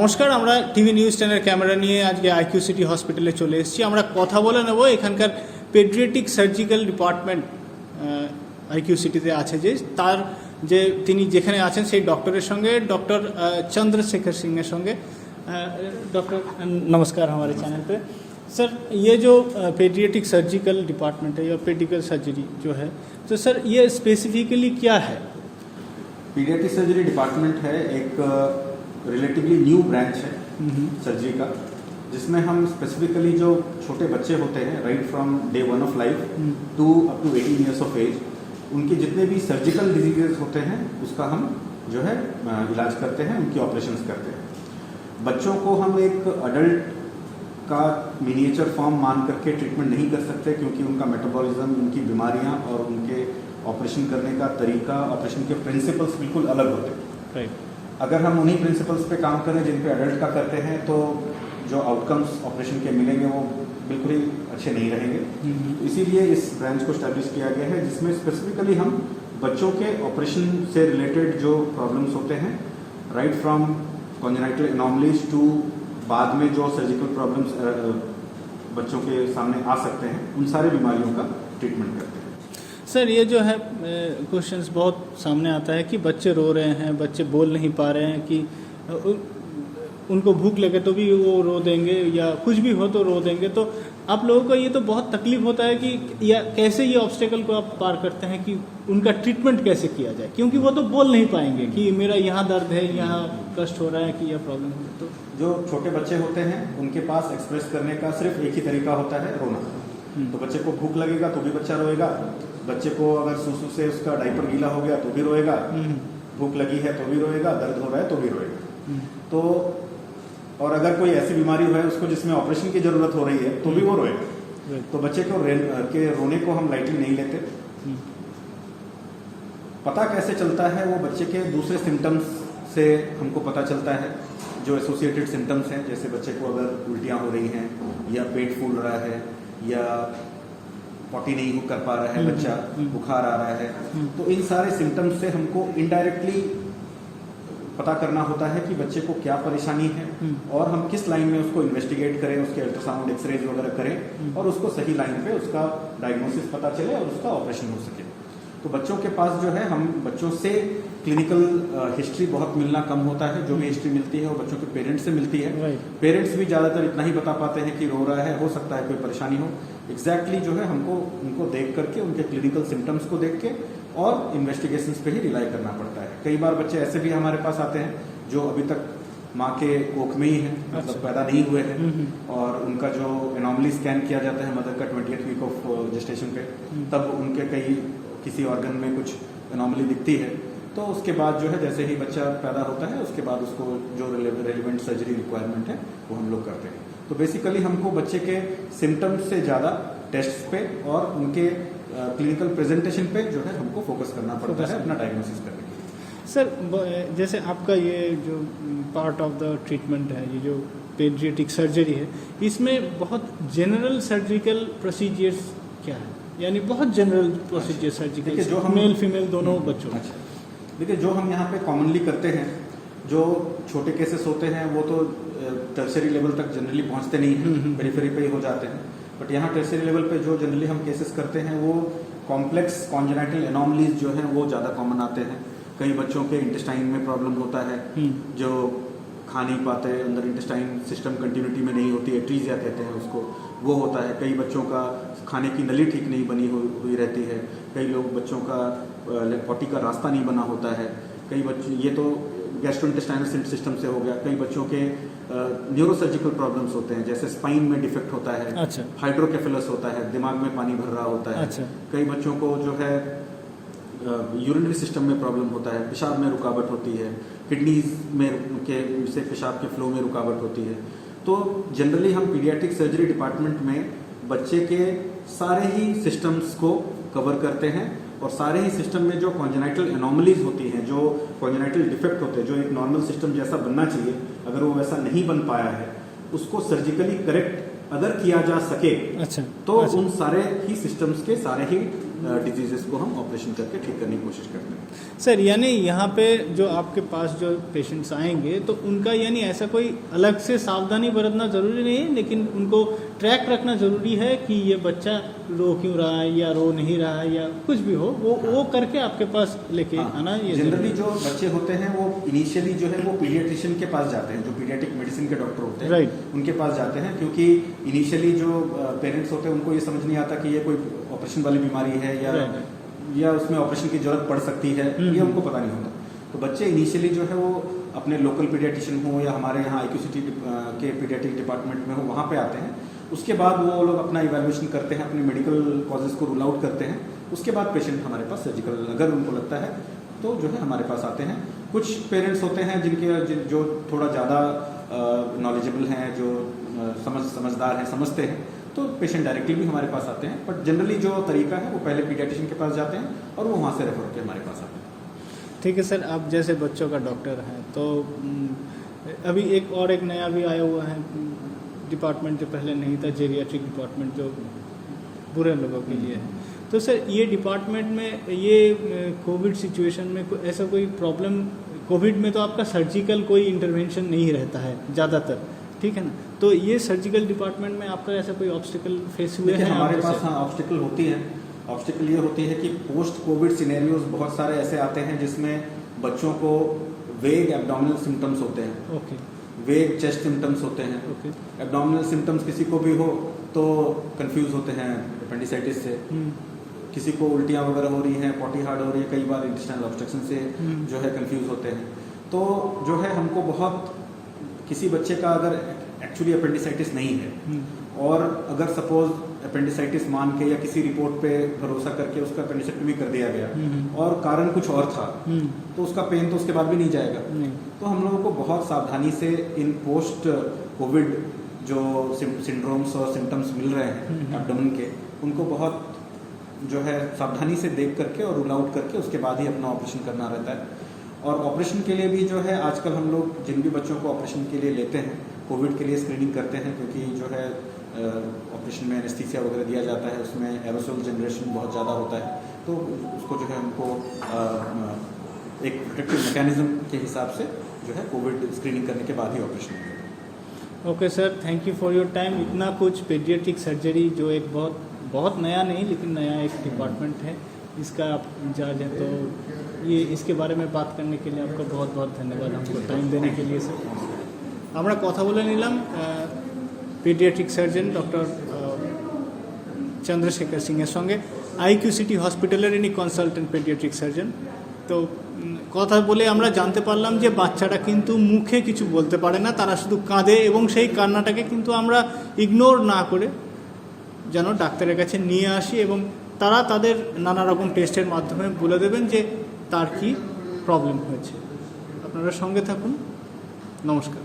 নমস্কার, আমরা TV news 10-এর camera নিয়ে আজকে আইকিউ সিটি হসপিটালে চলে এসেছি। আমরা কথা বলে নেব এখানকার পেডিয়াট্রিক সার্জিক্যাল ডিপার্টমেন্ট আইকিউ সিটিতে আছে যে তিনি যেখানে আছেন সেই डॉक्टरेর सঙ্গে, डॉक्टर चंद्रशेखर सिंह संगे। डॉक्टर नमस्कार हमारे चैनल पे। सर, ये जो पेडियाट्रिक सर्जिकल डिपार्टमेंट है या पेडिकल सर्जरी जो है, तो सर ये स्पेसिफिकली क्या है? पीडियाट्रिक सर्जरी डिपार्टमेंट है एक रिलेटिवली न्यू ब्रांच है सर्जरी का, जिसमें हम स्पेसिफिकली जो छोटे बच्चे होते हैं right from day 1 of life to up to 18 years of age, उनके जितने भी सर्जिकल डिजीजेस होते हैं उसका हम जो है इलाज करते हैं, उनकी ऑपरेशंस करते हैं। बच्चों को हम एक अडल्ट का मिनिएचर फॉर्म मान करके ट्रीटमेंट नहीं कर सकते, क्योंकि उनका मेटाबॉलिज्म, उनकी बीमारियां और उनके ऑपरेशन करने का तरीका, ऑपरेशन के प्रिंसिपल्स बिल्कुल अलग होते हैं। राइट। अगर हम उन्हीं प्रिंसिपल्स पे काम करें जिन पे अडल्ट का करते हैं, तो जो आउटकम्स ऑपरेशन के मिलेंगे वो बिल्कुल ही अच्छे नहीं रहेंगे। इसीलिए इस ब्रांच को स्टैब्लिश किया गया है, जिसमें स्पेसिफिकली हम बच्चों के ऑपरेशन से रिलेटेड जो प्रॉब्लम्स होते हैं right from congenital anomalies to बाद में जो सर्जिकल प्रॉब्लम्स बच्चों के सामने आ सकते हैं, उन सारे बीमारियों का ट्रीटमेंट करते हैं। सर, ये जो है क्वेश्चंस बहुत सामने आता है कि बच्चे रो रहे हैं, बच्चे बोल नहीं पा रहे हैं, कि उनको भूख लगे तो भी वो रो देंगे या कुछ भी हो तो रो देंगे। तो आप लोगों को ये तो बहुत तकलीफ होता है कि या कैसे ये ऑब्स्टेकल को आप पार करते हैं कि उनका ट्रीटमेंट कैसे किया जाए, क्योंकि वो तो बोल नहीं पाएंगे कि मेरा यहाँ दर्द है, यहाँ कष्ट हो रहा है, कि यह प्रॉब्लम है। तो जो छोटे बच्चे होते हैं उनके पास एक्सप्रेस करने का सिर्फ एक ही तरीका होता है, रोना। तो बच्चे को भूख लगेगा तो भी बच्चा रोएगा, बच्चे को अगर सुसु से उसका डायपर गीला हो गया तो भी रोएगा, भूख लगी है तो भी रोएगा, दर्द हो रहा है तो भी रोएगा। तो और अगर कोई ऐसी बीमारी है उसको जिसमें ऑपरेशन की जरूरत हो रही है तो भी वो रोएगा। तो बच्चे को के रोने को हम लाइटली नहीं लेते। पता कैसे चलता है? वो बच्चे के दूसरे सिम्टम्स से हमको पता चलता है, जो एसोसिएटेड सिम्टम्स हैं, जैसे बच्चे को अगर उल्टियाँ हो रही हैं या पेट फूल रहा है या पॉटी नहीं कर पा रहा है बच्चा, बुखार आ रहा है, तो इन सारे सिम्टम्स से हमको इनडायरेक्टली पता करना होता है कि बच्चे को क्या परेशानी है और हम किस लाइन में उसको इन्वेस्टिगेट करें, उसके अल्ट्रासाउंड, एक्सरेज वगैरह करें और उसको सही लाइन पे उसका डायग्नोसिस पता चले और उसका ऑपरेशन हो सके। तो बच्चों के पास जो है, हम बच्चों से क्लिनिकल हिस्ट्री बहुत मिलना कम होता है। जो भी हिस्ट्री मिलती है वो बच्चों के पेरेंट्स से मिलती है। पेरेंट्स भी ज़्यादातर इतना ही बता पाते हैं कि रो रहा है, हो सकता है कोई परेशानी हो। एग्जैक्टली जो है हमको उनको देख करके, उनके क्लिनिकल सिम्टम्स को देख के और इन्वेस्टिगेशंस पे ही रिलाई करना पड़ता है। कई बार बच्चे ऐसे भी हमारे पास आते हैं जो अभी तक माँ के कोख में ही है, मतलब पैदा नहीं हुए हैं, और उनका जो एनॉमली स्कैन किया जाता है मदर का 20th वीक ऑफ जेस्टेशन पे, तब उनके किसी ऑर्गन में कुछ एनॉमली दिखती है। तो उसके बाद जो है, जैसे ही बच्चा पैदा होता है उसके बाद उसको जो रेलिवेंट सर्जरी रिक्वायरमेंट है वो हम लोग करते हैं। तो बेसिकली हमको बच्चे के सिम्टम्स से ज़्यादा टेस्ट पे और उनके क्लिनिकल प्रेजेंटेशन पे जो है हमको फोकस करना पड़ता है अपना डायग्नोसिस करने के लिए। सर, जैसे आपका ये जो पार्ट ऑफ द ट्रीटमेंट है, ये जो पेडियाट्रिक सर्जरी है, इसमें बहुत जनरल सर्जिकल प्रोसीजर्स क्या है? यानी बहुत जनरल प्रोसीजर सर्जिकल, जो हम मेल फीमेल दोनों बच्चों। अच्छा, देखिए, जो हम यहाँ पे कॉमनली करते हैं, जो छोटे केसेस होते हैं वो तो टर्शरी लेवल तक जनरली पहुँचते नहीं हैं, पेरिफेरी पे ही हो जाते हैं। बट यहाँ टर्शरी लेवल पे जो जनरली हम केसेस करते हैं वो कॉम्प्लेक्स कॉन्जेनाइटल एनॉमलीज जो हैं वो ज़्यादा कॉमन आते हैं। कई बच्चों के इंटेस्टाइन में प्रॉब्लम होता है, जो खा नहीं पाते, अंदर इंटेस्टाइन सिस्टम कंटिन्यूटी में नहीं होती, एट्रीजिया कहते हैं उसको, वो होता है। कई बच्चों का खाने की नली ठीक नहीं बनी हुई रहती है। कई लोग बच्चों का पॉटी का रास्ता नहीं बना होता है। कई बच्चे, ये तो गैस्ट्रोइंटेस्टाइनल सिस्टम से हो गया। कई बच्चों के न्यूरोसर्जिकल प्रॉब्लम्स होते हैं, जैसे स्पाइन में डिफेक्ट होता है, अच्छा। हाइड्रोकेफेलस होता है, दिमाग में पानी भर रहा होता है। अच्छा। कई बच्चों को जो है यूरिनरी सिस्टम में प्रॉब्लम होता है, पेशाब में रुकावट होती है, किडनीज में के से पेशाब के फ्लो में रुकावट होती है। तो जनरली हम पीडियाट्रिक सर्जरी डिपार्टमेंट में बच्चे के सारे ही सिस्टम्स को कवर करते हैं और सारे ही सिस्टम में जो कॉन्जेनाइटल एनॉमलीज होती हैं, जो कॉन्जेनाइटल डिफेक्ट होते हैं, जो एक नॉर्मल सिस्टम जैसा बनना चाहिए, अगर वो वैसा नहीं बन पाया है, उसको सर्जिकली करेक्ट अगर किया जा सके, अच्छा, तो उन सारे ही सिस्टम्स के सारे ही डिजीजेस को हम ऑपरेशन करके ठीक करने की कोशिश करते हैं। सर यानी यहाँ पे जो आपके पास जो पेशेंट्स आएंगे तो उनका यानी ऐसा कोई अलग से सावधानी बरतना ज़रूरी नहीं है, लेकिन उनको ट्रैक रखना ज़रूरी है कि ये बच्चा रो क्यों रहा है या रो नहीं रहा है या कुछ भी हो, वो करके आपके पास लेके आना ये जनरली जो बच्चे होते हैं वो इनिशियली जो है वो पीडियाट्रिशियन के पास जाते हैं, जो पीडियाट्रिक मेडिसिन के डॉक्टर होते हैं राइट, उनके पास जाते हैं, क्योंकि इनिशियली जो पेरेंट्स होते हैं उनको ये समझ नहीं आता कि ये कोई ऑपरेशन वाली बीमारी है या उसमें ऑपरेशन की जरूरत पड़ सकती है, ये उनको पता नहीं होता। तो बच्चे इनिशियली जो है वो अपने लोकल पीडियाट्रिशियन हो या हमारे यहाँ IQCT के पीडियाट्रिक डिपार्टमेंट में हो वहाँ पे आते हैं। उसके बाद वो लोग अपना इवैल्यूएशन करते हैं, अपने मेडिकल कॉजेज को रूल आउट करते हैं। उसके बाद पेशेंट हमारे पास सर्जिकल अगर उनको लगता है तो जो है हमारे पास आते हैं। कुछ पेरेंट्स होते हैं जो थोड़ा ज़्यादा नॉलेजेबल हैं, जो समझदार हैं, समझते हैं, तो पेशेंट डायरेक्टली भी हमारे पास आते हैं। बट जनरली जो तरीका है वो पहले पीडियाट्रिशियन के पास जाते हैं और वो वहाँ से रेफर होकर हमारे पास आते हैं। ठीक है सर, आप जैसे बच्चों का डॉक्टर हैं तो अभी एक नया भी आया हुआ है डिपार्टमेंट जो पहले नहीं था, जेरियाट्रिक डिपार्टमेंट, जो बुरे लोगों के लिए है। तो सर ये डिपार्टमेंट में ये कोविड सिचुएशन में ऐसा कोई प्रॉब्लम, कोविड में तो आपका सर्जिकल कोई इंटरवेंशन नहीं रहता है ज़्यादातर, ठीक है ना, तो ये सर्जिकल डिपार्टमेंट में आपका ऐसा कोई ऑब्स्टिकल फेस हुए हैं? हमारे पास हाँ ऑब्स्टिकल होती है। ऑब्स्टिकल ये होती है कि पोस्ट कोविड सिनेरियोज बहुत सारे ऐसे आते हैं जिसमें बच्चों को वेग एब्डोमिनल सिम्टम्स होते हैं, ओके, वेग चेस्ट सिम्टम्स होते हैं। ओके, एब्डोमिनल सिम्टम्स किसी को भी हो तो कंफ्यूज होते हैं अपेंडिसाइटिस से, किसी को उल्टियाँ वगैरह हो रही हैं, पॉटी हार्ड हो रही है, कई बार इंटेस्टाइनल ऑब्स्ट्रक्शन से जो है कंफ्यूज होते हैं। तो जो है हमको बहुत, किसी बच्चे का अगर एक्चुअली अपेंडिसाइटिस नहीं है और अगर सपोज अपेंडिसाइटिस मान के या किसी रिपोर्ट पे भरोसा करके उसका अपेंडिसेक्टमी कर दिया गया और कारण कुछ और था, तो उसका पेन तो उसके बाद भी नहीं जाएगा। तो हम लोगों को बहुत सावधानी से इन पोस्ट कोविड जो सिंड्रोम्स और सिम्टम्स मिल रहे हैं एब्डोमेन के, उनको बहुत जो है सावधानी से देख करके और रूल आउट करके उसके बाद ही अपना ऑपरेशन करना रहता है। और ऑपरेशन के लिए भी जो है आजकल हम लोग जिन भी बच्चों को ऑपरेशन के लिए लेते हैं, कोविड के लिए स्क्रीनिंग करते हैं, क्योंकि जो है ऑपरेशन में एनेस्थीसिया वगैरह दिया जाता है, उसमें एरोसोल जनरेशन बहुत ज़्यादा होता है, तो उसको जो है हमको एक प्रोटेक्टिव मैकेनिज्म के हिसाब से जो है कोविड स्क्रीनिंग करने के बाद ही ऑपरेशन होगा। Okay sir, thank you for your time. इतना कुछ पीडियाट्रिक सर्जरी जो एक बहुत नया नहीं लेकिन नया एक डिपार्टमेंट है, इसका आप इंचार्ज हैं, तो ये इसके बारे में बात करने के लिए आपका बहुत बहुत धन्यवाद, हमको टाइम देने के लिए सर। আমরা কথা বলে নিলাম পেডিয়াট্রিক সার্জন ডক্টর চন্দ্রশেখর সিংয়ের সঙ্গে, IQCT হসপিটালের ইনি কনসালটেন্ট পেডিয়াট্রিক সার্জন। তো কথা বলে আমরা জানতে পারলাম যে বাচ্চারা কিন্তু মুখে কিছু বলতে পারে না, তারা শুধু কাঁদে এবং সেই কান্নাটাকে কিন্তু আমরা ইগনোর না করে যেন ডাক্তারের কাছে নিয়ে আসি এবং তারা তাদের নানা রকম টেস্টের মাধ্যমে বলে দেবেন যে তার কি প্রবলেম হয়েছে। আপনারা সঙ্গে থাকুন, নমস্কার।